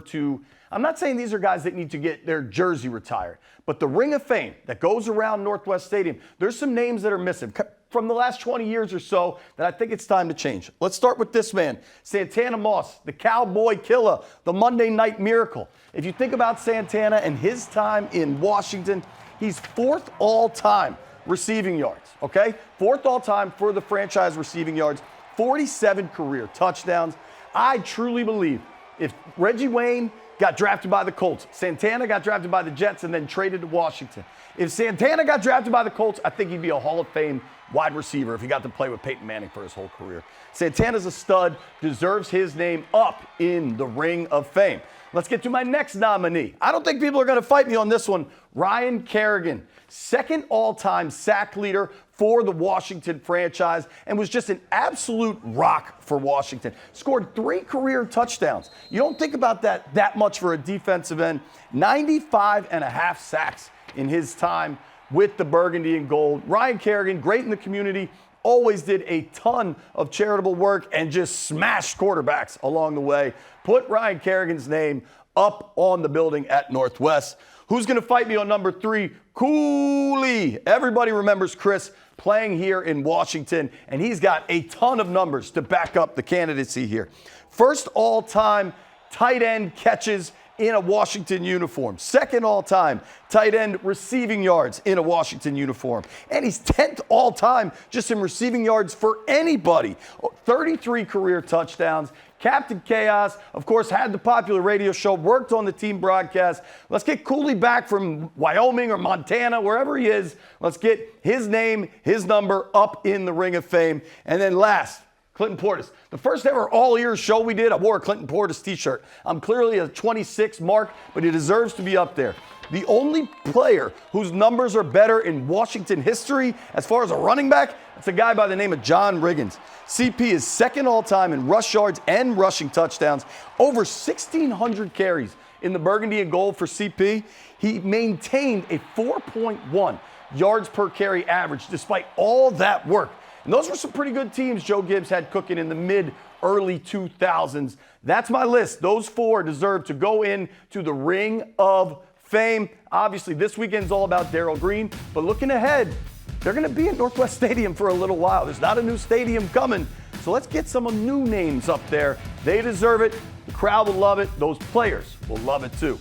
to, I'm not saying these are guys that need to get their jersey retired, but the Ring of Fame that goes around Northwest Stadium, there's some names that are missing from the last 20 years or so that I think it's time to change. Let's start with this man, Santana Moss, the Cowboy Killer, the Monday Night Miracle. If you think about Santana and his time in Washington, he's 4th all-time receiving yards, okay? 4th all-time for the franchise receiving yards, 47 career touchdowns. I truly believe if Reggie Wayne got drafted by the Colts, Santana got drafted by the Jets, and then traded to Washington. If Santana got drafted by the Colts, I think he'd be a Hall of Fame wide receiver if he got to play with Peyton Manning for his whole career. Santana's a stud, deserves his name up in the Ring of Fame. Let's get to my next nominee. I don't think people are going to fight me on this one. Ryan Kerrigan, 2nd all-time sack leader for the Washington franchise and was just an absolute rock for Washington. Scored 3 career touchdowns. You don't think about that much for a defensive end. 95.5 sacks in his time with the Burgundy and Gold. Ryan Kerrigan, great in the community, always did a ton of charitable work and just smashed quarterbacks along the way. Put Ryan Kerrigan's name up on the building at Northwest. Who's going to fight me on number 3? Cooley. Everybody remembers Chris playing here in Washington, and he's got a ton of numbers to back up the candidacy here. 1st all-time tight end catches in a Washington uniform. 2nd all-time tight end receiving yards in a Washington uniform. And he's 10th all-time just in receiving yards for anybody. 33 career touchdowns. Captain Chaos, of course, had the popular radio show, worked on the team broadcast. Let's get Cooley back from Wyoming or Montana, wherever he is. Let's get his name, his number up in the Ring of Fame. And then last, Clinton Portis. The first ever all-ears show we did, I wore a Clinton Portis t-shirt. I'm clearly a 26 mark, but he deserves to be up there. The only player whose numbers are better in Washington history as far as a running back, it's a guy by the name of John Riggins. CP is 2nd all-time in rush yards and rushing touchdowns. Over 1,600 carries in the Burgundy and Gold for CP. He maintained a 4.1 yards per carry average despite all that work. And those were some pretty good teams Joe Gibbs had cooking in the mid-early 2000s. That's my list. Those 4 deserve to go into the Ring of Fame. Obviously, this weekend's all about Darrell Green, but looking ahead, they're going to be at Northwest Stadium for a little while. There's not a new stadium coming, so let's get some new names up there. They deserve it. The crowd will love it. Those players will love it too.